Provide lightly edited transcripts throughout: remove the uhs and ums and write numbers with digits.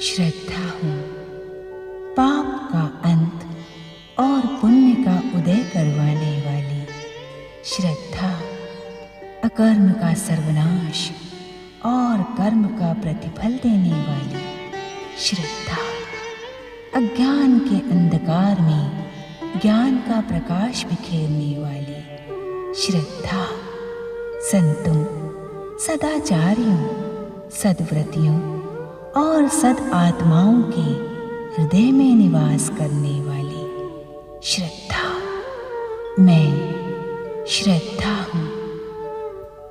श्रद्धा हूँ पाप का अंत और पुण्य का उदय करवाने वाली। श्रद्धा अकर्म का सर्वनाश और कर्म का प्रतिफल देने वाली। श्रद्धा अज्ञान के अंधकार में ज्ञान का प्रकाश बिखेरने वाली। श्रद्धा संतों, सदाचारियों, सद्व्रतियों और सद आत्माओं के हृदय में निवास करने वाली। श्रद्धा मैं श्रद्धा हूँ।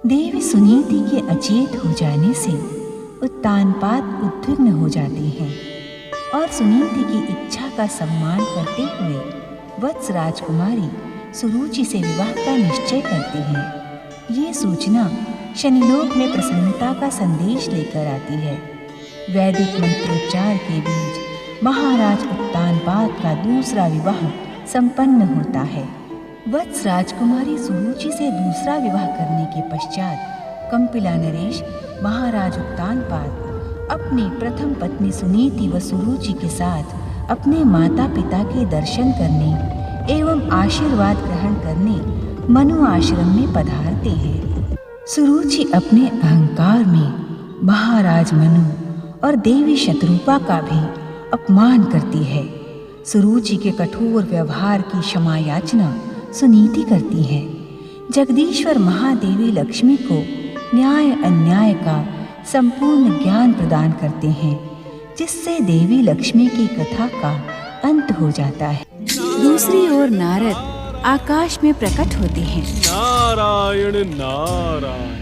देवी सुनीति के अचेत हो जाने से उत्तानपाद उद्विग्न हो जाते हैं और सुनीति की इच्छा का सम्मान करते हुए वत्स राजकुमारी सुरुचि से विवाह का निश्चय करती हैं। ये सूचना शनिलोक में प्रसन्नता का संदेश लेकर आती है। वैदिक मंत्रोच्चार के बीच महाराज उत्तानपाद का दूसरा विवाह संपन्न होता है। वत्स राजकुमारी सुरुचि से दूसरा विवाह करने के पश्चात कंपिला नरेश महाराज उत्तानपाद अपनी प्रथम पत्नी सुनीति व सुरुचि के साथ अपने माता पिता के दर्शन करने एवं आशीर्वाद ग्रहण करने मनु आश्रम में पधारते हैं। सुरुचि अपने अहंकार में महाराज मनु और देवी शत्रुपा का भी अपमान करती है। सुरुचि के कठोर व्यवहार की क्षमा याचना सुनीति करती है। जगदीश्वर महादेवी लक्ष्मी को न्याय अन्याय का संपूर्ण ज्ञान प्रदान करते हैं, जिससे देवी लक्ष्मी की कथा का अंत हो जाता है। दूसरी ओर नारद आकाश में प्रकट होते हैं। नारायण नारायण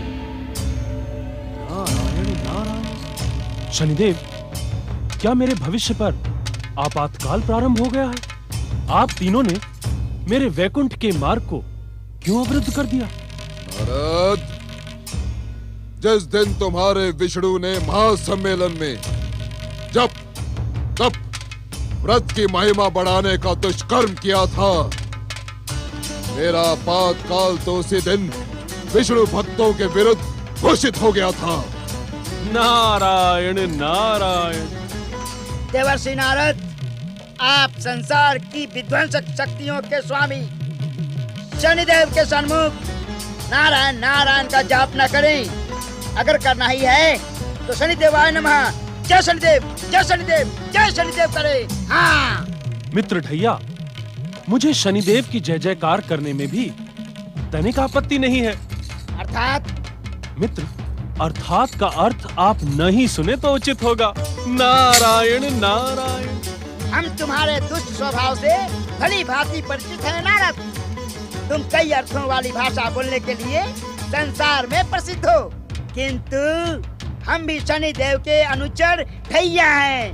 नारायण नारायण। शनिदेव, क्या मेरे भविष्य पर आपातकाल प्रारंभ हो गया है? आप तीनों ने मेरे वैकुंठ के मार्ग को क्यों अवरुद्ध कर दिया? नारद, जिस दिन तुम्हारे विष्णु ने महासम्मेलन में जब व्रत की महिमा बढ़ाने का दुष्कर्म किया था, मेरा आपातकाल तो उसी दिन विष्णु भक्तों के विरुद्ध घोषित हो गया था। नारायण नारायण। देवर्षि नारद, आप संसार की विध्वंसक शक्तियों के स्वामी शनिदेव के सन्मुख नारायण नारायण का जाप न करें। अगर करना ही है तो शनिदेवाय नमः, जय शनिदेव, जय शनिदेव, जय शनिदेव करें। हाँ मित्र ढैया, मुझे शनिदेव की जय जयकार करने में भी तनिक आपत्ति नहीं है। अर्थात मित्र, अर्थात का अर्थ आप नहीं सुने तो उचित होगा। नारायण नारायण। हम तुम्हारे दुष्ट स्वभाव से भली भांति परिचित हैं नारद। तुम कई अर्थों वाली भाषा बोलने के लिए संसार में प्रसिद्ध हो, किंतु हम भी शनिदेव के अनुचर ढैया हैं।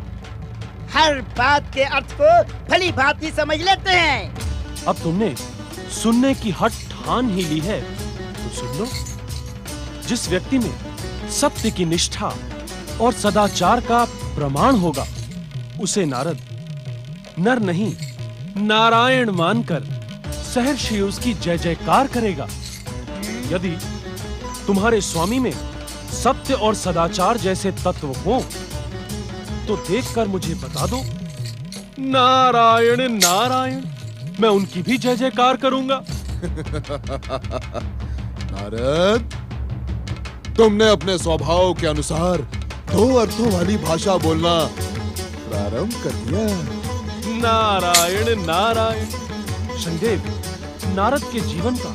हर बात के अर्थ को भली भांति समझ लेते हैं। अब तुमने सुनने की हट ठान ही ली है तो सुन लो। जिस व्यक्ति में सत्य की निष्ठा और सदाचार का प्रमाण होगा, उसे नारद नर नहीं नारायण मानकर सहर्षि उसकी जय जयकार करेगा। यदि तुम्हारे स्वामी में सत्य और सदाचार जैसे तत्व हो तो देखकर मुझे बता दो। नारायण नारायण, मैं उनकी भी जय जयकार करूंगा। नारद, तुमने अपने स्वभाव के अनुसार दो अर्थों वाली भाषा बोलना प्रारंभ कर दिया। नारायण नारायण। शनिदेव, नारद के जीवन का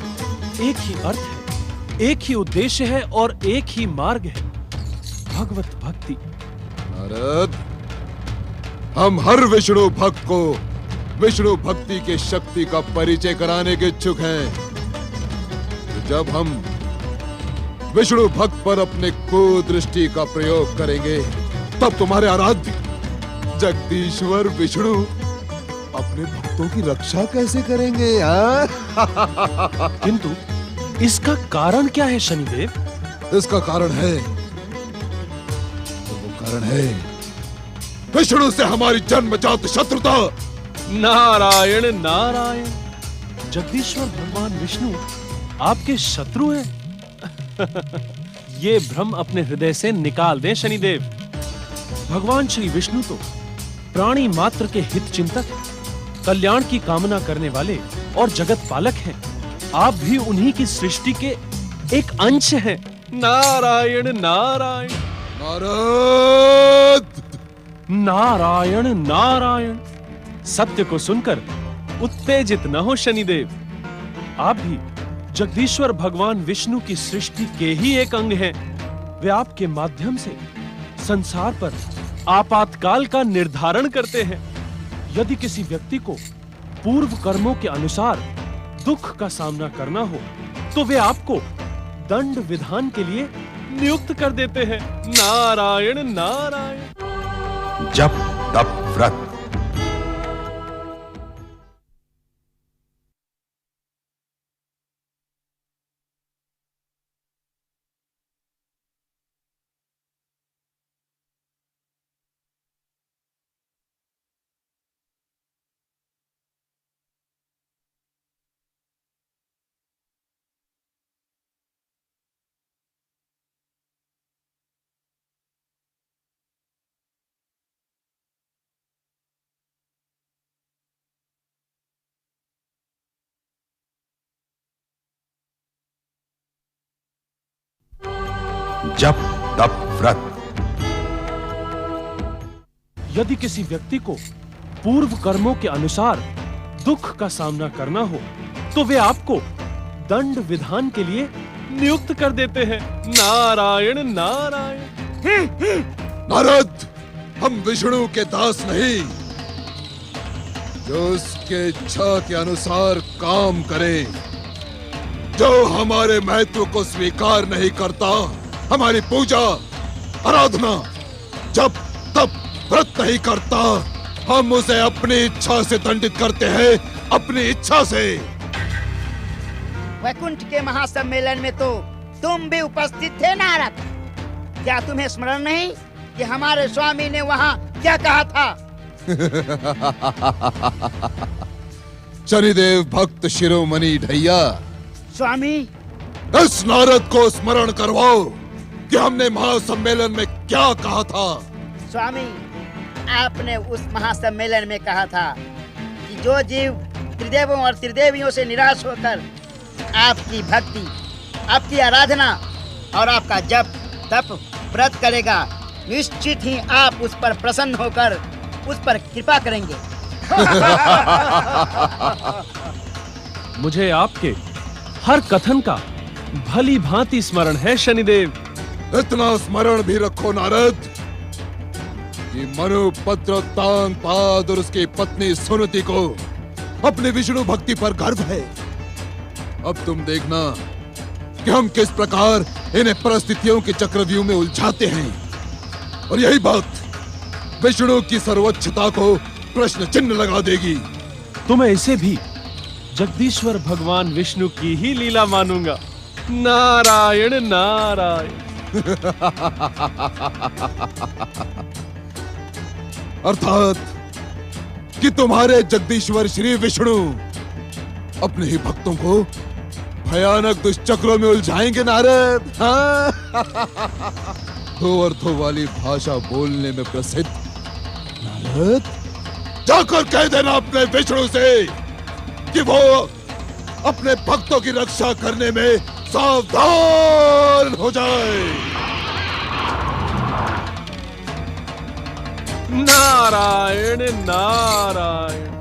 एक ही अर्थ है, एक ही उद्देश्य है और एक ही मार्ग है, भगवत भक्ति। नारद, हम हर विष्णु भक्त को विष्णु भक्ति की शक्ति का परिचय कराने के इच्छुक हैं। तो जब हम विष्णु भक्त पर अपने कुदृष्टि का प्रयोग करेंगे, तब तुम्हारे आराध्य जगदीश्वर विष्णु अपने भक्तों की रक्षा कैसे करेंगे? किंतु इसका कारण क्या है शनिदेव? इसका कारण है, वो कारण है विष्णु से हमारी जन्मजात शत्रुता। नारायण नारायण। जगदीश्वर भगवान विष्णु आपके शत्रु हैं? ये भ्रम अपने हृदय से निकाल दें शनिदेव। भगवान श्री विष्णु तो प्राणी मात्र के हित चिंतक, कल्याण की कामना करने वाले और जगत पालक हैं। आप भी उन्हीं की सृष्टि के एक अंश हैं। नारायण नारायण नारद! नारायण नारायण। सत्य को सुनकर उत्तेजित न हो शनिदेव। आप भी जगदीश्वर भगवान विष्णु की सृष्टि के ही एक अंग हैं। वे आपके माध्यम से संसार पर आपातकाल का निर्धारण करते हैं। यदि किसी व्यक्ति को पूर्व कर्मों के अनुसार दुख का सामना करना हो तो वे आपको दंड विधान के लिए नियुक्त कर देते हैं। नारायण नारायण। जप तप व्रत। जप तप व्रत। यदि किसी व्यक्ति को पूर्व कर्मों के अनुसार दुख का सामना करना हो तो वे आपको दंड विधान के लिए नियुक्त कर देते हैं। नारायण नारायण। नारद, हम विष्णु के दास नहीं जो उसके इच्छा के अनुसार काम करे, जो हमारे महत्व को स्वीकार नहीं करता, हमारी पूजा आराधना जब तब व्रत नहीं करता, हम उसे अपनी इच्छा से दंडित करते हैं, अपनी इच्छा से। वैकुंठ के महासम्मेलन में तो तुम भी उपस्थित थे नारद। क्या तुम्हें स्मरण नहीं कि हमारे स्वामी ने वहाँ क्या कहा था? शनिदेव भक्त शिरोमणि ढैया, स्वामी, इस नारद को स्मरण करवाओ कि हमने महासम्मेलन में क्या कहा था। स्वामी, आपने उस महासम्मेलन में कहा था कि जो जीव त्रिदेवों और त्रिदेवियों से निराश होकर आपकी भक्ति, आपकी आराधना और आपका जप तप व्रत करेगा, निश्चित ही आप उस पर प्रसन्न होकर उस पर कृपा करेंगे। मुझे आपके हर कथन का भली भांति स्मरण है शनिदेव। इतना स्मरण भी रखो नारद कि मनु पत्र तानपाद और उसकी पत्नी सुनति को अपनी विष्णु भक्ति पर गर्व है। अब तुम देखना कि हम किस प्रकार इन्हें परिस्थितियों के चक्रव्यूह में उलझाते हैं, और यही बात विष्णु की सर्वोच्चता को प्रश्न चिन्ह लगा देगी। तो मैं इसे भी जगदीश्वर भगवान विष्णु की ही लीला मानूंगा। नारायण नारायण। अर्थात कि तुम्हारे जगदीश्वर श्री विष्णु अपने ही भक्तों को भयानक दुष्चक्रों में उलझाएंगे नारद। हाँ? दो अर्थों वाली भाषा बोलने में प्रसिद्ध नारद, जाकर कह देना अपने विष्णु से कि वो अपने भक्तों की रक्षा करने में सावधान हो जाए। नारायण नारायण।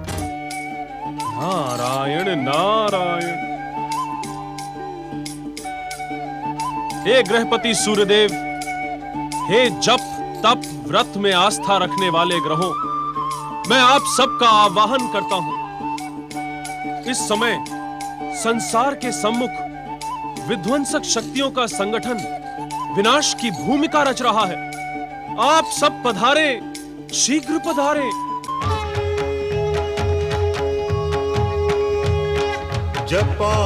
नारायण नारायण। हे गृहपति सूर्यदेव, हे जप तप व्रत में आस्था रखने वाले ग्रहों, मैं आप सबका आवाहन करता हूं। इस समय संसार के सम्मुख विध्वंसक शक्तियों का संगठन विनाश की भूमिका रच रहा है। आप सब पधारे, शीघ्र पधारे। जपा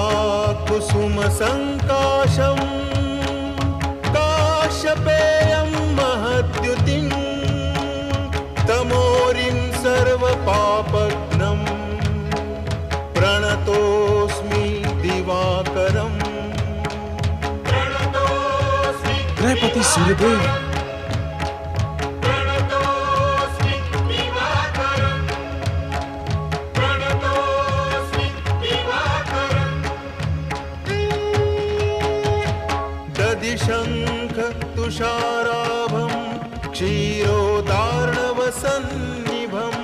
कुसुम संकाशम काश्यपेयं महद्युतिं तमोरिं सर्वपापघ्नं प्रणतोस्मि दिवाकरम्। गृहपति सूर्यदेव, क्षीरोदार्णवसन्निभम्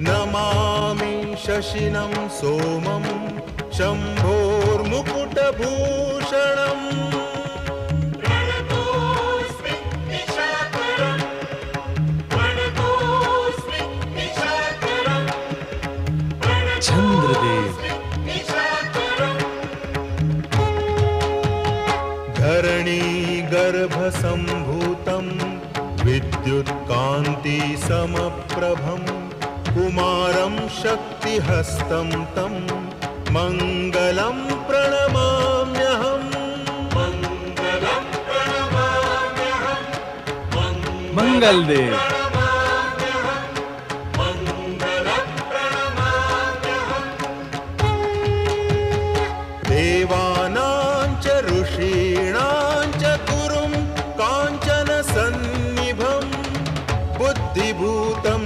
नमामि शशिनं सोमं शम्भोर्मुकुटभूषणम् चंद्रदेव। धरणी गर्भसम्भूतं विद्युत्कान्ति समप्रभं कुमारं शक्तिहस्तं तं मङ्गलं प्रणमाम्यहम् मंगल देव। देवानां च ऋषीणां च गुरुं काञ्चन सन्निभं बुद्धिभूतं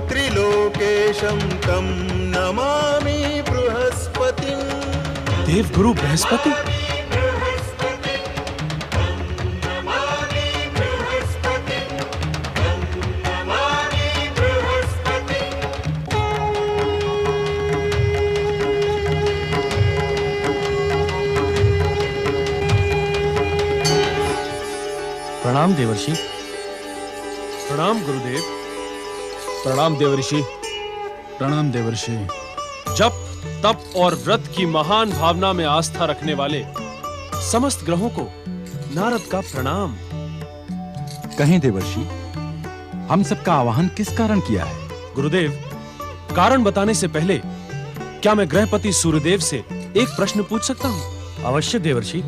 त्रिलोकेशं तं नमामि बृहस्पतिं। देवगुरु बृहस्पति। प्रणाम देवर्षि। प्रणाम गुरुदेव। प्रणाम देवर्षि। प्रणाम देवर्षि। जप तप और व्रत की महान भावना में आस्था रखने वाले समस्त ग्रहों को नारद का प्रणाम। कहें देवर्षि, हम सबका आवाहन किस कारण किया है? गुरुदेव, कारण बताने से पहले क्या मैं ग्रहपति सूर्यदेव से एक प्रश्न पूछ सकता हूँ? अवश्य देवर्षि।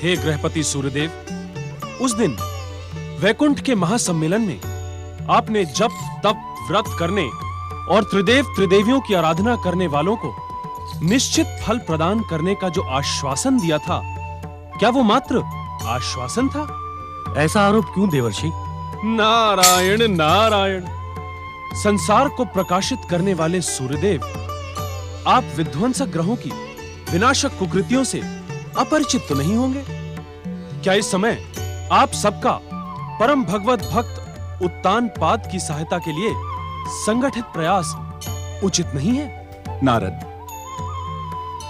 हे ग्रहपति सूर्यदेव, उस दिन वैकुंठ के महासम्मेलन में आपने जप तप व्रत करने और त्रिदेव त्रिदेवियों की आराधना करने वालों को निश्चित फल प्रदान करने का जो आश्वासन दिया था, क्या वो मात्र आश्वासन था? ऐसा आरोप क्यों देवर्षि? नारायण नारायण। संसार को प्रकाशित करने वाले सूर्यदेव, आप विध्वंसक ग्रहों की विनाशक कुकृतियों से अपरिचित तो नहीं होंगे? क्या इस समय आप सबका परम भगवत भक्त उत्तानपाद की सहायता के लिए संगठित प्रयास उचित नहीं है? नारद,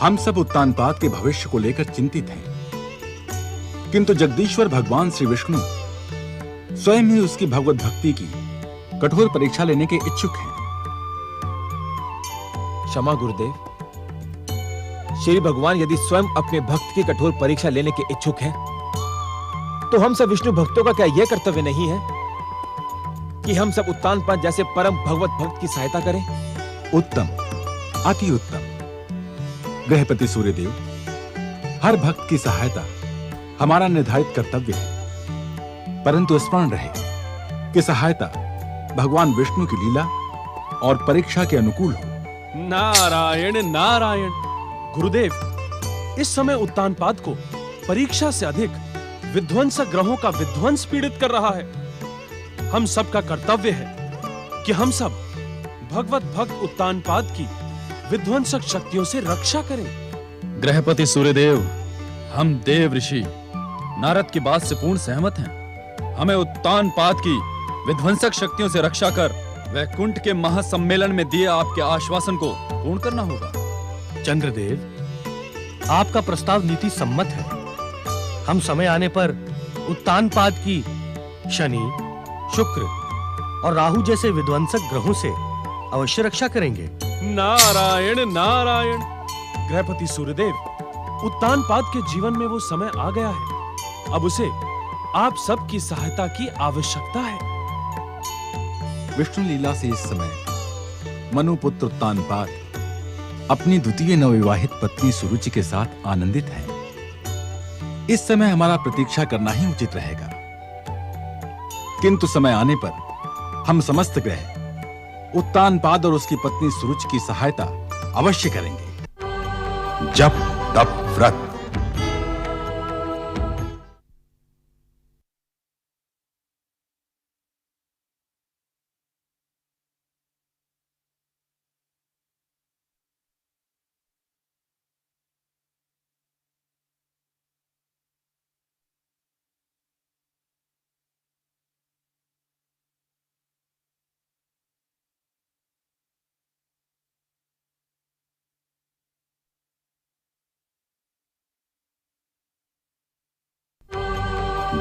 हम सब उत्तानपाद के भविष्य को लेकर चिंतित हैं, किंतु जगदीश्वर भगवान श्री विष्णु स्वयं ही उसकी भगवत भक्ति की कठोर परीक्षा लेने के इच्छुक हैं। क्षमा गुरुदेव। श्री भगवान यदि स्वयं अपने भक्त की कठोर परीक्षा लेने के इच्छुक हैं, तो हम सब विष्णु भक्तों का क्या यह कर्तव्य नहीं है कि हम सब उत्तानपाद जैसे परम भगवत भक्त की सहायता करें? उत्तम, अति उत्तम। ग्रहपति सूर्यदेव, हर भक्त की सहायता हमारा निर्धारित कर्तव्य है, परंतु स्मरण रहे कि सहायता भगवान विष्णु की लीला और परीक्षा के अनुकूल हो। नारायण नारायण। गुरुदेव, इस समय उत्तानपाद को परीक्षा से अधिक विध्वंसक ग्रहों का विध्वंस पीड़ित कर रहा है। हम सब का कर्तव्य है कि हम सब भगवत भक्त उत्तानपाद की विध्वंसक शक्तियों से रक्षा करें। ग्रहपति सूर्यदेव, हम देव ऋषि नारद की बात से पूर्ण सहमत हैं। हमें उत्तानपाद की विध्वंसक शक्तियों से रक्षा कर वैकुंठ के महासम्मेलन में दिए आपके आश्वासन को पूर्ण करना होगा। चंद्रदेव, आपका प्रस्ताव नीति सम्मत है। हम समय आने पर उत्तानपाद की शनि, शुक्र और राहु जैसे विध्वंसक ग्रहों से अवश्य रक्षा करेंगे। नारायण नारायण। ग्रहपति सूर्यदेव, उत्तानपाद के जीवन में वो समय आ गया है। अब उसे आप सबकी सहायता की आवश्यकता है। विष्णु लीला से इस समय मनुपुत्र उत्तानपाद अपनी द्वितीय नवविवाहित पत्नी सुरुचि के साथ आनंदित है। इस समय हमारा प्रतीक्षा करना ही उचित रहेगा, किंतु समय आने पर हम समस्त ग्रह उत्तानपाद और उसकी पत्नी सुरुचि की सहायता अवश्य करेंगे। जप तप व्रत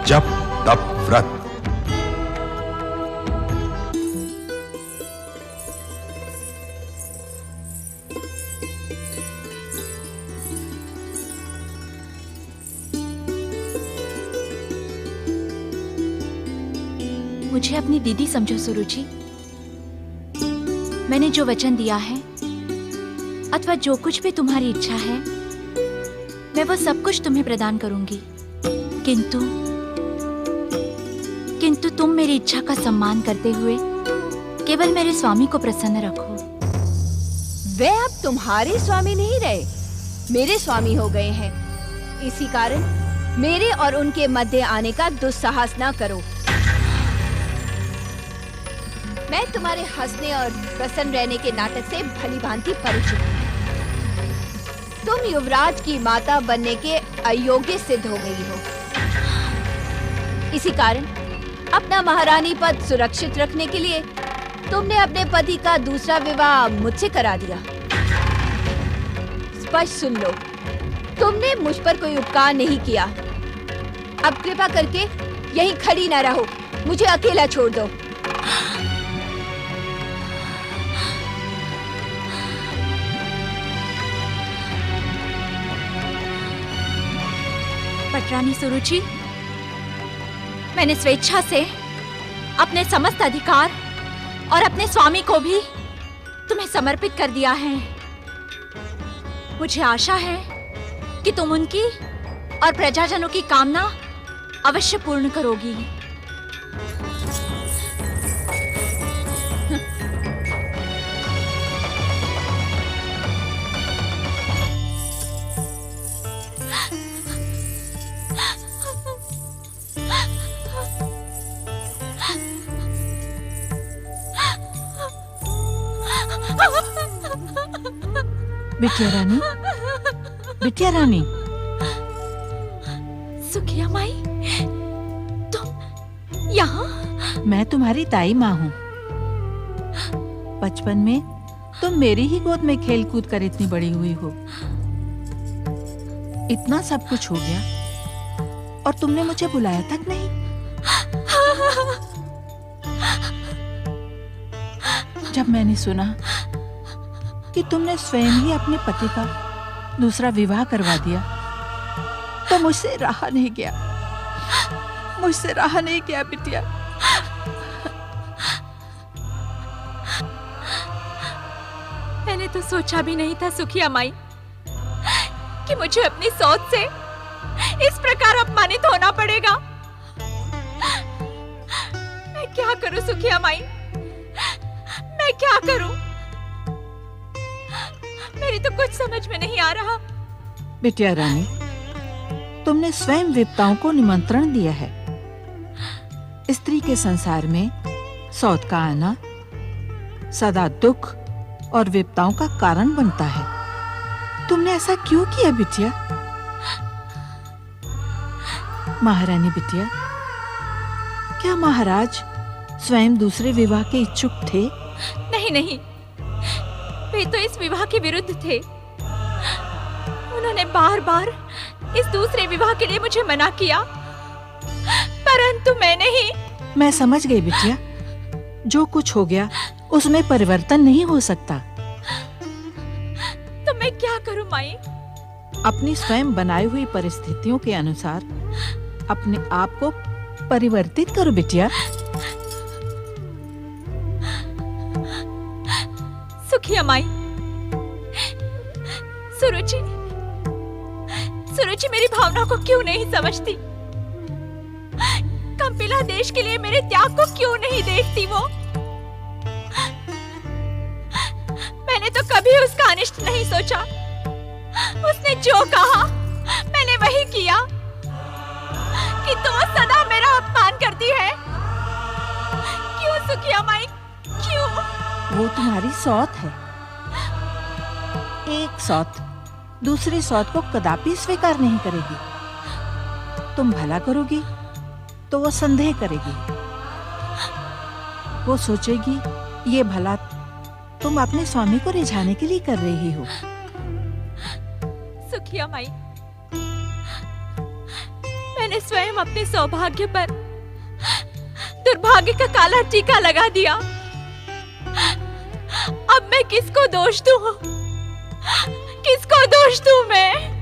जप तप व्रत। मुझे अपनी दीदी समझो सुरुचि। मैंने जो वचन दिया है अथवा जो कुछ भी तुम्हारी इच्छा है मैं वो सब कुछ तुम्हें प्रदान करूंगी, किंतु तुम मेरी इच्छा का सम्मान करते हुए केवल मेरे स्वामी को प्रसन्न रखो। वे अब तुम्हारे स्वामी नहीं रहे, मेरे स्वामी हो गए हैं। इसी कारण मेरे और उनके मध्य आने का दुस्साहस न करो। मैं तुम्हारे हंसने और प्रसन्न रहने के नाटक से भली भांति परिचित हूँ। तुम युवराज की माता बनने के अयोग्य सिद्ध हो गई हो। इसी कारण अपना महारानी पद सुरक्षित रखने के लिए तुमने अपने पति का दूसरा विवाह मुझसे करा दिया। स्पष्ट सुन लो, तुमने मुझ पर कोई उपकार नहीं किया। अब कृपा करके यहीं खड़ी न रहो, मुझे अकेला छोड़ दो। पटरानी सुरुचि, मैंने स्वेच्छा से अपने समस्त अधिकार और अपने स्वामी को भी तुम्हें समर्पित कर दिया है। मुझे आशा है कि तुम उनकी और प्रजाजनों की कामना अवश्य पूर्ण करोगी। बिटिया रानी, बिटिया रानी। सुखिया माई, तुम यहाँ? मैं तुम्हारी ताई माँ हूँ। बचपन में तुम मेरी ही गोद में खेल कूद कर इतनी बड़ी हुई हो। इतना सब कुछ हो गया और तुमने मुझे बुलाया तक नहीं। जब मैंने सुना कि तुमने स्वयं ही अपने पति का दूसरा विवाह करवा दिया तो मुझसे रहा नहीं गया, मुझसे रहा नहीं गया बिटिया। मैंने तो सोचा भी नहीं था सुखिया माई कि मुझे अपनी सोच से इस प्रकार अपमानित होना पड़ेगा। मैं क्या करूं सुखिया माई, मैं क्या करूं? मेरी तो कुछ समझ में नहीं आ रहा। बिटिया रानी, तुमने स्वयं विपताओं को निमंत्रण दिया है। स्त्री के संसार में सौत का आना सदा दुख और विपताओं का कारण बनता है। तुमने ऐसा क्यों किया बिटिया? महारानी बिटिया, क्या महाराज स्वयं दूसरे विवाह के इच्छुक थे? नहीं नहीं, वे तो इस विवाह के विरुद्ध थे। उन्होंने बार बार इस दूसरे विवाह के लिए मुझे मना किया, परंतु मैंने ही। मैं समझ गई बिटिया, जो कुछ हो गया उसमें परिवर्तन नहीं हो सकता। तो मैं क्या करूं माई? अपनी स्वयं बनाई हुई परिस्थितियों के अनुसार अपने आप को परिवर्तित करो बिटिया। सुखिया माई, सुरुचि मेरी भावना को क्यों नहीं समझती? कंपिला देश के लिए मेरे त्याग को क्यों नहीं देखती वो? मैंने तो कभी उसका अनिष्ट नहीं सोचा। उसने जो कहा मैंने वही किया, किंतु वो सदा मेरा अपमान करती है। क्यों सुखिया माई, क्यों? वो तुम्हारी सौत है। एक सौत दूसरी सौत को कदापि स्वीकार नहीं करेगी। तुम भला करोगी तो वो संदेह करेगी। वो सोचेगी ये भला तुम अपने स्वामी को रिझाने के लिए कर रही हो। सुखिया माई, मैंने स्वयं अपने सौभाग्य पर दुर्भाग्य का काला टीका लगा दिया। अब मैं किसको दोष दूं? किसको दोष दूं मैं?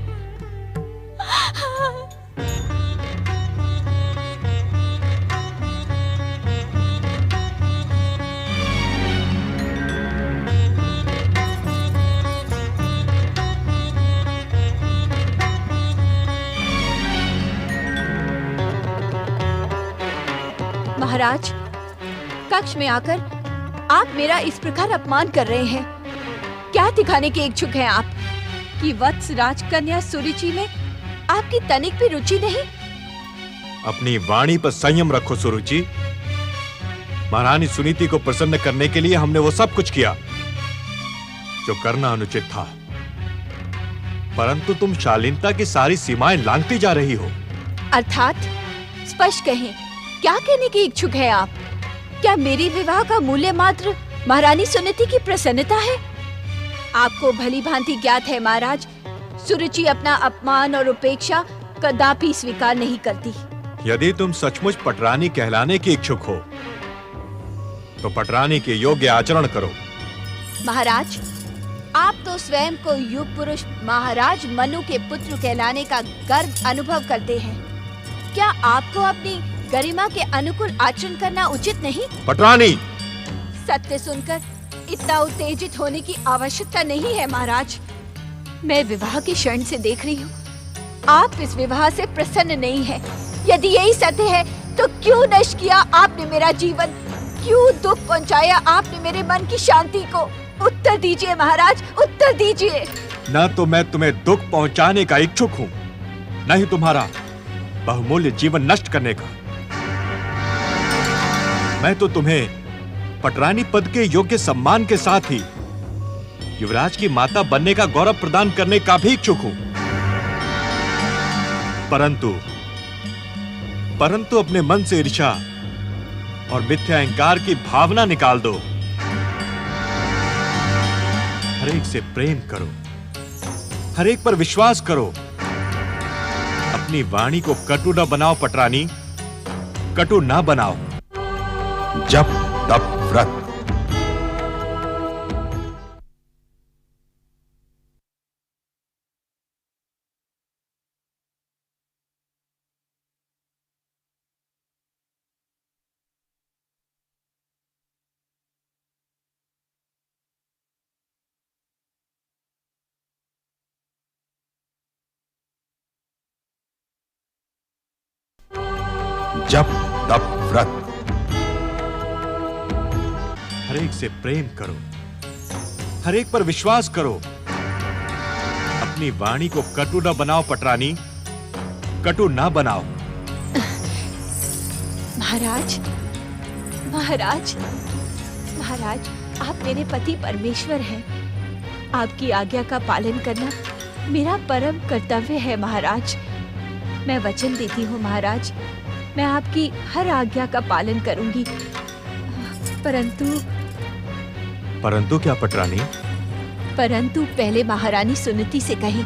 महाराज, कक्ष में आकर आप मेरा इस प्रकार अपमान कर रहे हैं। क्या दिखाने के इच्छुक हैं आप कि वत्स राजकन्या सुरुचि में आपकी तनिक भी रुचि नहीं? अपनी वाणी पर संयम रखो सुरुचि। महारानी सुनीति को प्रसन्न करने के लिए हमने वो सब कुछ किया जो करना अनुचित था, परंतु तुम शालीनता की सारी सीमाएं लांघती जा रही हो। अर्थात स्पष्ट कहें, क्या कहने की इच्छुक है आप? क्या मेरी विवाह का मूल्य मात्र महारानी सुनीति की प्रसन्नता है? आपको भली भांति ज्ञात है महाराज, सुरुचि अपना अपमान और उपेक्षा कदापि स्वीकार नहीं करती। यदि तुम सचमुच पटरानी कहलाने की इच्छुक हो तो पटरानी के योग्य आचरण करो। महाराज, आप तो स्वयं को युग पुरुष महाराज मनु के पुत्र कहलाने का गर्व अनुभव करते हैं। क्या आपको अपनी गरिमा के अनुकूल आचरण करना उचित नहीं? पटरानी! सत्य सुनकर इतना उत्तेजित होने की आवश्यकता नहीं है महाराज। मैं विवाह के क्षण से देख रही हूँ, आप इस विवाह से प्रसन्न नहीं है। यदि यही सत्य है तो क्यों नष्ट किया आपने मेरा जीवन? क्यों दुख पहुँचाया आपने मेरे मन की शांति को? उत्तर दीजिए महाराज, उत्तर दीजिए। न तो मैं तुम्हें दुख पहुंचाने का इच्छुक हूँ, न ही तुम्हारा बहुमूल्य जीवन नष्ट करने का। मैं तो तुम्हें पटरानी पद के योग्य सम्मान के साथ ही युवराज की माता बनने का गौरव प्रदान करने का भी इच्छुक हूं। परंतु अपने मन से ईर्ष्या और मिथ्या अहंकार की भावना निकाल दो। हर एक से प्रेम करो, हर एक पर विश्वास करो। अपनी वाणी को कटु न बनाओ पटरानी, कटु न बनाओ। जप तप व्रत। जप तप व्रत। हर एक से प्रेम करो, हर एक पर विश्वास करो। अपनी वाणी को कटु न बनाओ पटरानी, कटु न बनाओ। महाराज, महाराज, महाराज, आप मेरे पति परमेश्वर हैं। आपकी आज्ञा का पालन करना मेरा परम कर्तव्य है महाराज। मैं वचन देती हूँ महाराज, मैं आपकी हर आज्ञा का पालन करूंगी। परंतु क्या पटरानी? परंतु पहले महारानी सुनीति से कहें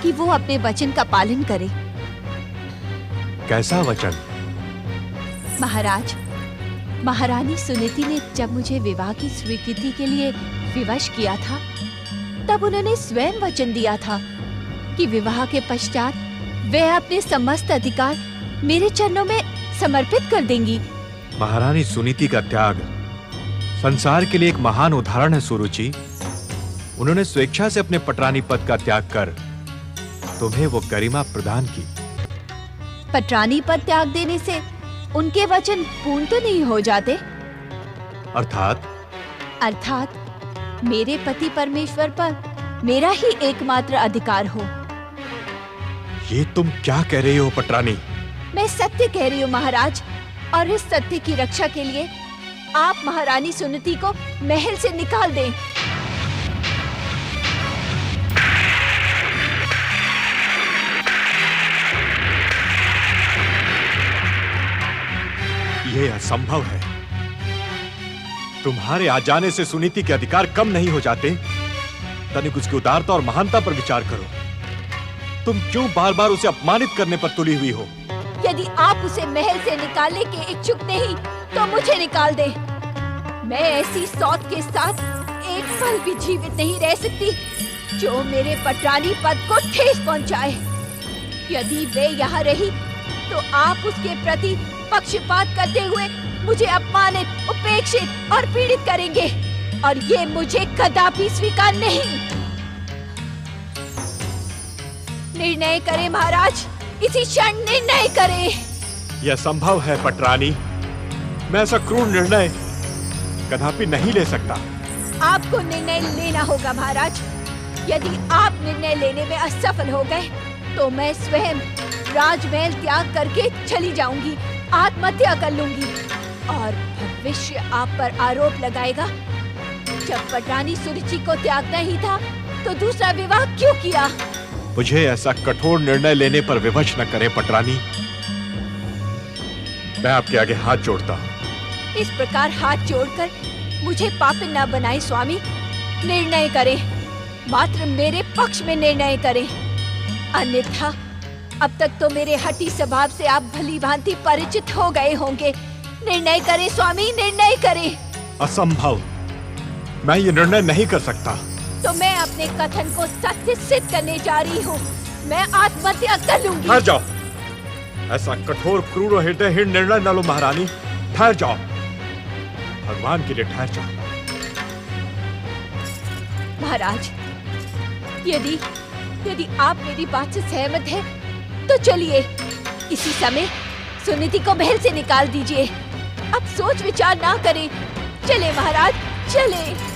कि वो अपने वचन का पालन करे। कैसा वचन? महाराज, महारानी सुनीति ने जब मुझे विवाह की स्वीकृति के लिए विवश किया था, तब उन्होंने स्वयं वचन दिया था कि विवाह के पश्चात वे अपने समस्त अधिकार मेरे चरणों में समर्पित कर देंगी। महारानी सुनीति का त्याग संसार के लिए एक महान उदाहरण है सुरुचि। उन्होंने स्वेच्छा से अपने पटरानी पद का त्याग कर तुम्हें वो गरिमा प्रदान की। पटरानी पद त्याग देने से उनके वचन पूर्ण तो नहीं हो जाते? अर्थात मेरे पति परमेश्वर पर मेरा ही एकमात्र अधिकार हो। ये तुम क्या कह रही हो पटरानी? मैं सत्य कह रही हूँ महाराज, और इस सत्य की रक्षा के लिए आप महारानी सुनीति को महल से निकाल दें। यह असंभव है। तुम्हारे आ जाने से सुनीति के अधिकार कम नहीं हो जाते। तनिक उसकी उदारता और महानता पर विचार करो। तुम क्यों बार बार उसे अपमानित करने पर तुली हुई हो? यदि आप उसे महल से निकालने के इच्छुक नहीं तो मुझे निकाल दे। मैं ऐसी सौत के साथ एक पल भी जीवित नहीं रह सकती जो मेरे पटरानी पद को ठेस पहुंचाए। यदि वे यहाँ रही तो आप उसके प्रति पक्षपात करते हुए मुझे अपमानित, उपेक्षित और पीड़ित करेंगे और ये मुझे कदापि स्वीकार नहीं। निर्णय करें महाराज, इसी क्षण निर्णय करें। यह संभव है पटरानी, मैं ऐसा क्रूर निर्णय कदापि नहीं ले सकता। आपको निर्णय लेना होगा महाराज। यदि आप निर्णय लेने में असफल हो गए तो मैं स्वयं राजमहल त्याग करके चली जाऊंगी, आत्महत्या कर लूंगी और भविष्य आप पर आरोप लगाएगा। जब पटरानी सुरुचि को त्यागना ही था तो दूसरा विवाह क्यों किया? मुझे ऐसा कठोर निर्णय लेने पर विवश न करें पटरानी। मैं आपके आगे हाथ जोड़ता हूँ। इस प्रकार हाथ जोड़कर मुझे पापी न बनाए स्वामी। निर्णय करें, मात्र मेरे पक्ष में निर्णय करें, अन्यथा अब तक तो मेरे हठी स्वभाव से आप भली भांति परिचित हो गए होंगे। निर्णय करें स्वामी, निर्णय करें। असंभव, मैं ये निर्णय नहीं कर सकता। तो मैं अपने कथन को सत्य सिद्ध करने जा रही हूँ। मैं आत्महत्या कर लूंगी। ठहर जाओ, ऐसा कठोर, क्रूर और हृदयहीन निर्णय न लो महारानी। ठहर जाओ, भगवान के लिए ठहर जाओ। महाराज, यदि आप मेरी बात से सहमत हैं, तो चलिए इसी समय सुनीति को महल से निकाल दीजिए। अब सोच विचार ना करें। चले महाराज, चले।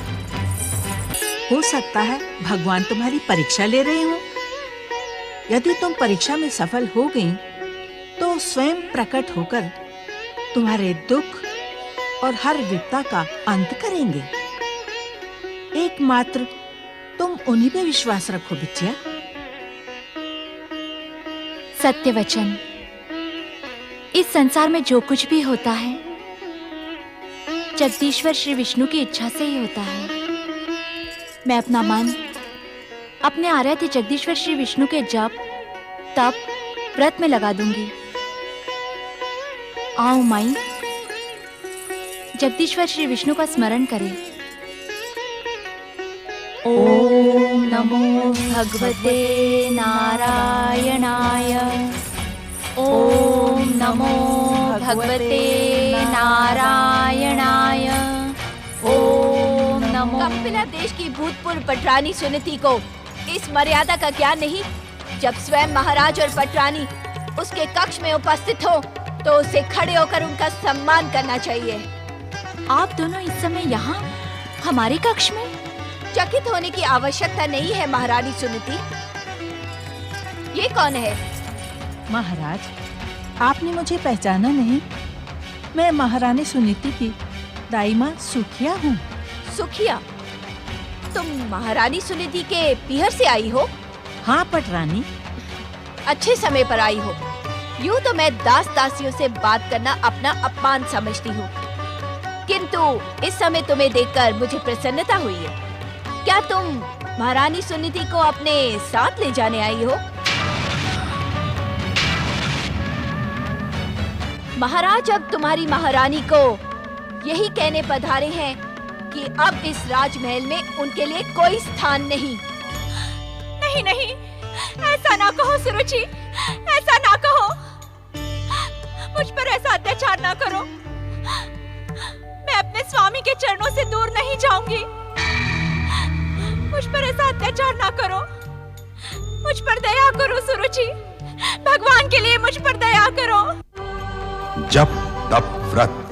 हो सकता है भगवान तुम्हारी परीक्षा ले रहे हो। यदि तुम परीक्षा में सफल हो गई तो स्वयं प्रकट होकर तुम्हारे दुख और हर विपदा का अंत करेंगे। एकमात्र तुम उन्हीं पे विश्वास रखो बिटिया। सत्य वचन, इस संसार में जो कुछ भी होता है जगदीश्वर श्री विष्णु की इच्छा से ही होता है। मैं अपना मन अपने आराध्य जगदीश्वर श्री विष्णु के जप, तप, व्रत में लगा दूंगी। आओ माई, जगदीश्वर श्री विष्णु का स्मरण करें। ओम नमो भगवते नारायणाय। ओम नमो भगवते नारायणाय। ओम नमो। कपिला देश की भूतपूर्व पटरानी सुनीति को इस मर्यादा का ज्ञान नहीं। जब स्वयं महाराज और पटरानी उसके कक्ष में उपस्थित हो तो उसे खड़े होकर उनका सम्मान करना चाहिए। आप दोनों इस समय यहाँ हमारे कक्ष में? चकित होने की आवश्यकता नहीं है महारानी सुनीति। ये कौन है? महाराज, आपने मुझे पहचाना नहीं? मैं महारानी सुनीति की दाई माँ सुखिया हूँ। सुखिया? तुम महारानी सुनीति के पीहर से आई हो? हाँ पटरानी। अच्छे समय पर आई हो। यूँ तो मैं दास दासियों से बात करना अपना अपमान समझती हूँ, किंतु इस समय तुम्हें देखकर मुझे प्रसन्नता हुई है। क्या तुम महारानी सुनीति को अपने साथ ले जाने आई हो? महाराज अब तुम्हारी महारानी को यही कहने पधारे हैं कि अब इस राजमहल में उनके लिए कोई स्थान नहीं। नहीं नहीं, ऐसा ना कहो सुरुचि, ऐसा ना कहो। मुझ पर ऐसा अत्याचार ना करो। मैं अपने स्वामी के चरणों से दूर नहीं जाऊंगी। मुझ पर ऐसा अत्याचार ना करो। मुझ पर दया करो सुरुचि, भगवान के लिए मुझ पर दया करो। जप तप व्रत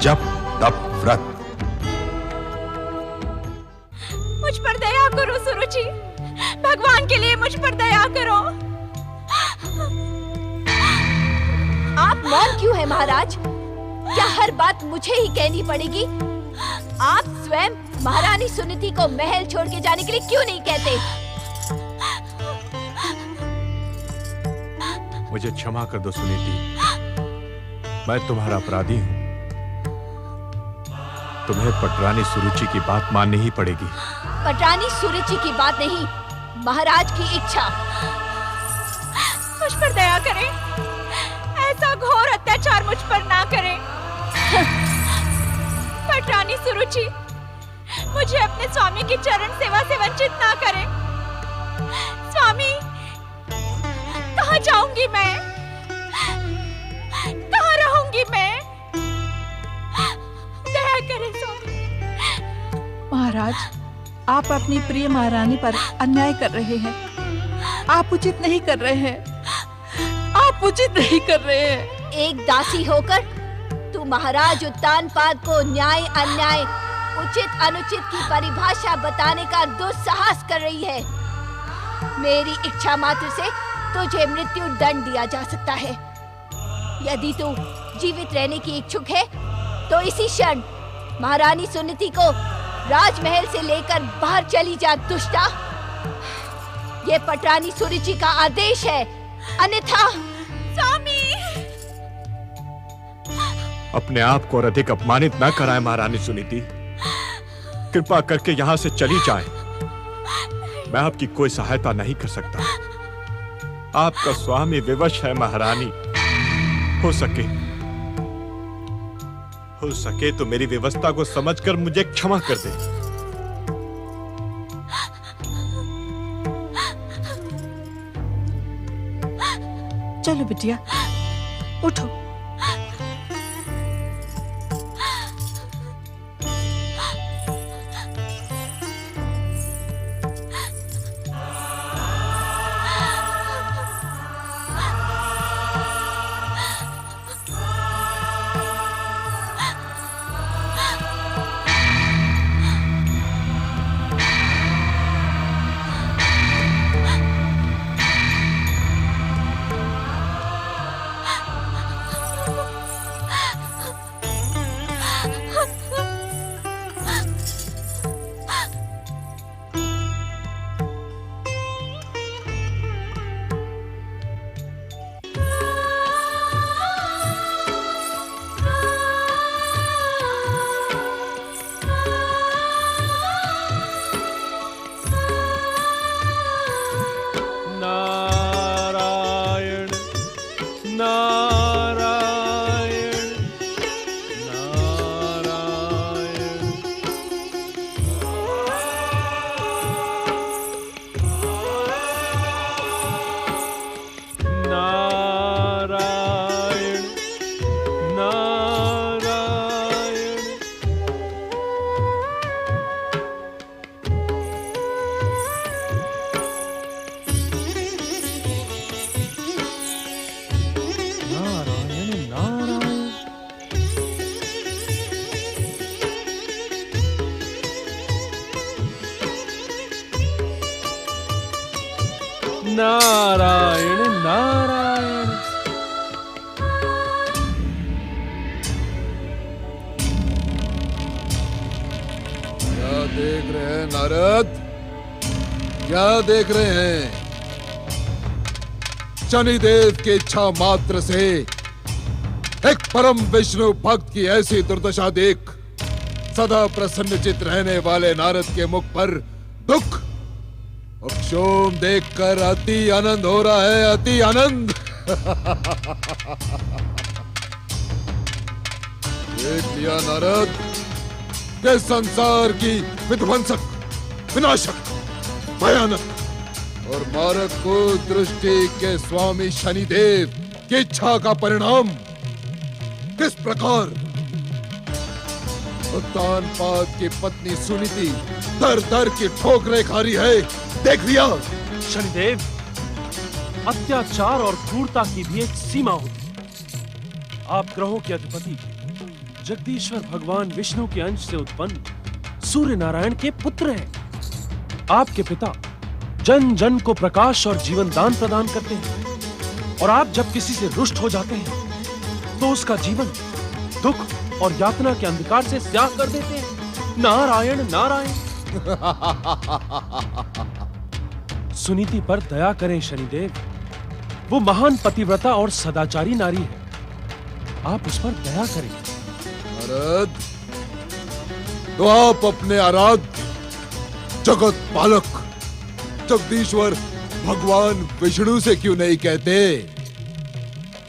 जप तप व्रत। मुझ पर दया करो सुरुचि, भगवान के लिए मुझ पर दया करो। आप मौन क्यों हैं महाराज? क्या हर बात मुझे ही कहनी पड़ेगी? आप स्वयं महारानी सुनीति को महल छोड़ के जाने के लिए क्यों नहीं कहते? मुझे क्षमा कर दो सुनीति, मैं तुम्हारा अपराधी हूं। तुम्हें पटरानी सुरुचि की बात माननी ही पड़ेगी। पटरानी सुरुचि की बात नहीं, महाराज की इच्छा। मुझ पर दया करें, ऐसा घोर अत्याचार मुझ पर ना करें। पटरानी सुरुचि, मुझे अपने स्वामी की चरण सेवा से वंचित ना करें। स्वामी, कहाँ जाऊंगी मैं? कहाँ रहूंगी मैं? दया करें स्वामी। महाराज, आप अपनी प्रिय महारानी पर अन्याय कर रहे हैं। आप उचित नहीं कर रहे हैं। आप उचित नहीं कर रहे हैं। एक दासी होकर तू महाराज उत्तानपाद को न्याय अन्याय, उचित अनुचित की परिभाषा बताने का दुस्साहस कर रही है। मेरी इच्छा मात्र से तुझे मृत्यु दंड दिया जा सकता है। यदि तू जीवित रहने की इच्छुक है तो इसी क्षण महारानी सुनीति को राजमहल से लेकर बाहर चली जा दुष्टा। ये पटरानी सुरुचि का आदेश है, अन्यथा। स्वामी, अपने आप को और अधिक अपमानित न कराएं महारानी सुनीति। कृपा करके यहाँ से चली जाएं। मैं आपकी कोई सहायता नहीं कर सकता। आपका स्वामी विवश है महारानी। हो सके तो मेरी व्यवस्था को समझकर मुझे क्षमा कर दे। चलो बिटिया, उठो। नारायण नारायण। क्या देख रहे हैं नारद? क्या देख रहे हैं? शनिदेव की इच्छा मात्र से एक परम विष्णु भक्त की ऐसी दुर्दशा देख सदा प्रसन्नचित रहने वाले नारद के मुख पर दुख और क्षोभ देखकर अति आनंद हो रहा है, अति आनंद। देख लिया नारद के संसार की विध्वंसक, विनाशक, भयानक और मारक को दृष्टि के स्वामी शनिदेव की इच्छा का परिणाम किस प्रकार उत्तानपाद की पत्नी सुनीति दर दर की ठोकरें खा रही है, देख लिया। शनिदेव, अत्याचार और क्रूरता की भी एक सीमा होती है। आप ग्रहों के अधिपति, जगदीश्वर भगवान विष्णु के अंश से उत्पन्न सूर्य नारायण के पुत्र हैं। आपके पिता जन जन को प्रकाश और जीवन दान प्रदान करते हैं और आप जब किसी से रुष्ट हो जाते हैं तो उसका जीवन दुख और यातना के अंधकार से स्याह कर देते हैं। नारायण नारायण। सुनीति पर दया करें शनिदेव, वो महान पतिव्रता और सदाचारी नारी है, आप उस पर दया करें। नारद, तो आप अपने आराध्य जगत पालक जगदीश्वर भगवान विष्णु से क्यों नहीं कहते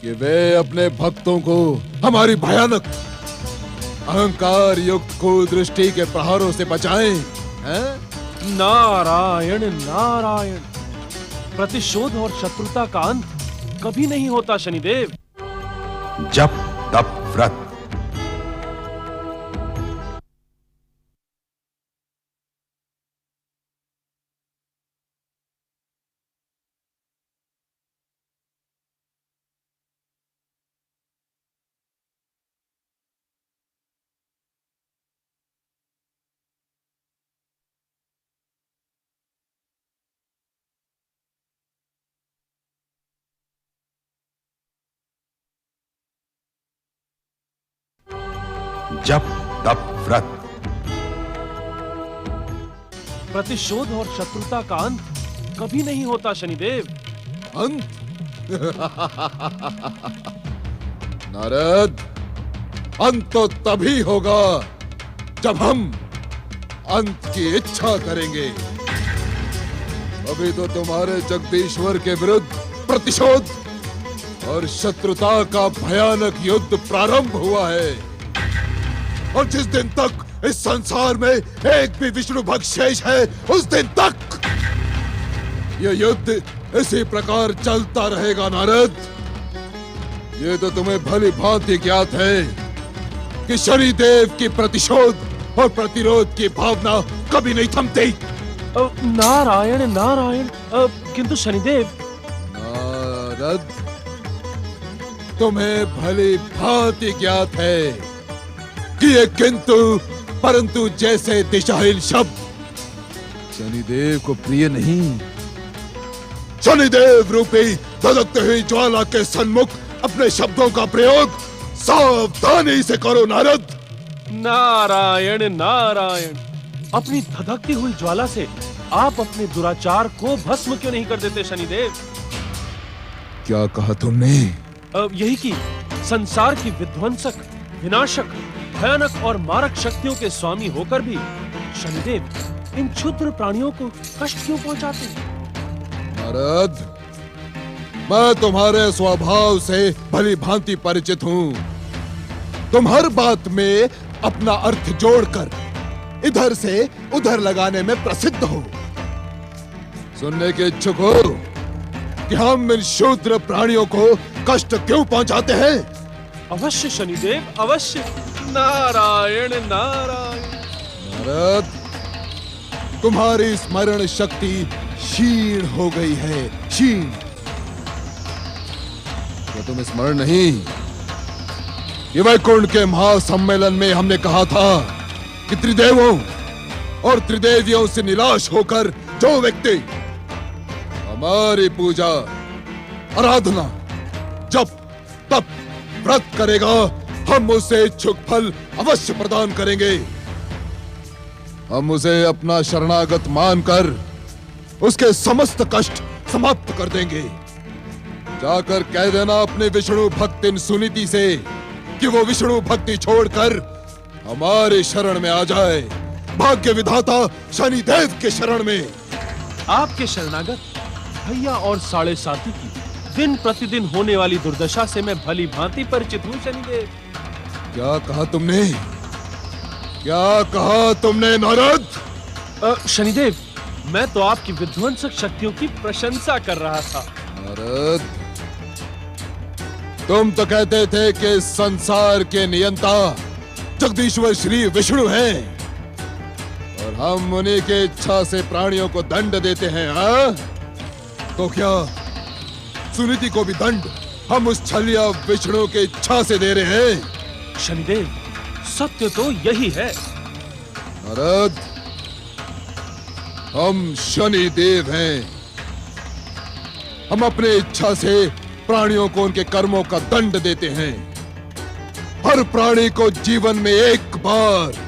कि वे अपने भक्तों को हमारी भयानक अहंकार युक्त कुदृष्टि के प्रहारों से बचाएं? हैं? नारायण नारायण। प्रतिशोध और शत्रुता का अंत कभी नहीं होता शनिदेव। जप तप व्रत। जप तप व्रत। प्रतिशोध और शत्रुता का अंत कभी नहीं होता शनिदेव। अंत? नारद, अंत तो तभी होगा जब हम अंत की इच्छा करेंगे। अभी तो तुम्हारे जगदीश्वर के विरुद्ध प्रतिशोध और शत्रुता का भयानक युद्ध प्रारंभ हुआ है, और जिस दिन तक इस संसार में एक भी विष्णु भक्त शेष है, उस दिन तक यह युद्ध इसी प्रकार चलता रहेगा। नारद, ये तो तुम्हें भली भांति ज्ञात है कि शनिदेव की प्रतिशोध और प्रतिरोध की भावना कभी नहीं थमती। नारायण नारायण। किंतु शनिदेव। नारद, तुम्हें भली भांति ज्ञात है कि ये किंतु परंतु जैसे दिशाहीन शब्द शनिदेव को प्रिय नहीं। शनिदेव रूपी धधकती हुई ज्वाला के सन्मुख अपने शब्दों का प्रयोग सावधानी से करो नारद। नारायण नारायण। अपनी धधकती हुई ज्वाला से आप अपने दुराचार को भस्म क्यों नहीं कर देते शनिदेव? क्या कहा तुमने? यही कि संसार की विध्वंसक, विनाशक, भयानक और मारक शक्तियों के स्वामी होकर भी शनिदेव इन क्षुद्र प्राणियों को कष्ट क्यों पहुंचाते हैं? नारद, मैं तुम्हारे स्वभाव से भली भांति परिचित हूँ। तुम हर बात में अपना अर्थ जोड़कर इधर से उधर लगाने में प्रसिद्ध हो। सुनने के इच्छुक हो कि हम इन शूद्र प्राणियों को कष्ट क्यों पहुंचाते हैं? अवश्य शनिदेव, अवश्य। नारायण नारायण। नारद, तुम्हारी स्मरण शक्ति क्षीण हो गई है, क्षीण। क्या तुम्हें स्मरण नहीं कि वैकुंठ के महासम्मेलन में हमने कहा था कि त्रिदेवों और त्रिदेवियों से निराश होकर जो व्यक्ति हमारी पूजा, आराधना, जप, तप, व्रत करेगा, हम उसे इच्छुक फल अवश्य प्रदान करेंगे। हम उसे अपना शरणागत मानकर उसके समस्त कष्ट समाप्त कर देंगे। जाकर कह देना अपने विष्णु भक्त सुनीति से कि वो विष्णु भक्ति छोड़कर हमारे शरण में आ जाए, भाग्य विधाता शनिदेव के शरण में। आपके शरणागत भैया और साढ़े साथी की दिन प्रतिदिन होने वाली दुर्दशा से मैं भली भांति परिचित हूँ शनिदेव। क्या कहा तुमने? क्या कहा तुमने नारद? शनिदेव, मैं तो आपकी विध्वंसक शक्तियों की प्रशंसा कर रहा था। नारद, तुम तो कहते थे कि संसार के नियंता जगदीश्वर श्री विष्णु हैं और हम उन्हीं के इच्छा से प्राणियों को दंड देते हैं। हाँ? तो क्या सुनीति को भी दंड हम उस छलिया विष्णु के इच्छा से दे रहे हैं? शनिदेव, सत्य तो यही है। नारद, हम शनि देव हैं। हम अपने इच्छा से प्राणियों को उनके कर्मों का दंड देते हैं। हर प्राणी को जीवन में एक बार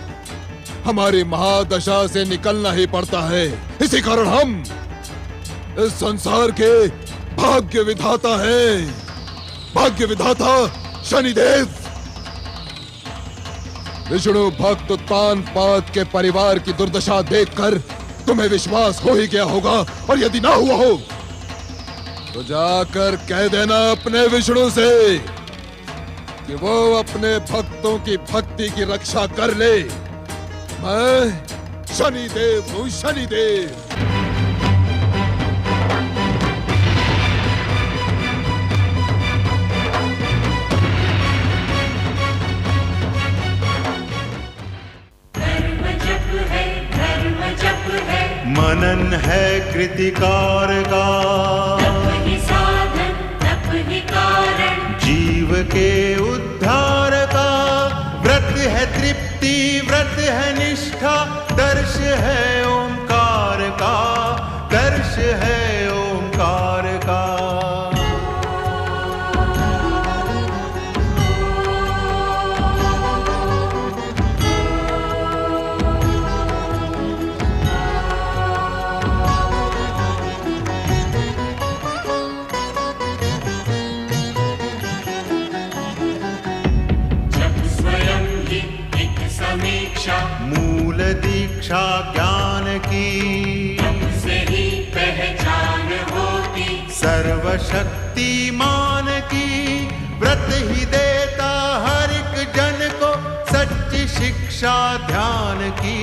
हमारी महादशा से निकलना ही पड़ता है। इसी कारण हम इस संसार के भाग्य विधाता हैं। भाग्य विधाता शनिदेव। विष्णु भक्त उत्तानपाद के परिवार की दुर्दशा देखकर तुम्हें विश्वास हो ही गया होगा, और यदि ना हुआ हो तो जाकर कह देना अपने विष्णु से कि वो अपने भक्तों की भक्ति की रक्षा कर ले। मैं शनिदेव हूं, शनिदेव। मनन है कृतिकार का, तप ही साधन तप ही कारण, जीव के उद्धार का। व्रत है तृप्ति व्रत है निष्ठा, दर्श है ओंकार का, दर्श है ओंकार का। मूल दीक्षा ज्ञान की, से ही पहचान होती, सर्वशक्तिमान की। व्रत ही देता हर एक जन को सच्ची शिक्षा ध्यान की,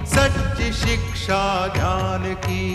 सच्ची शिक्षा ध्यान की।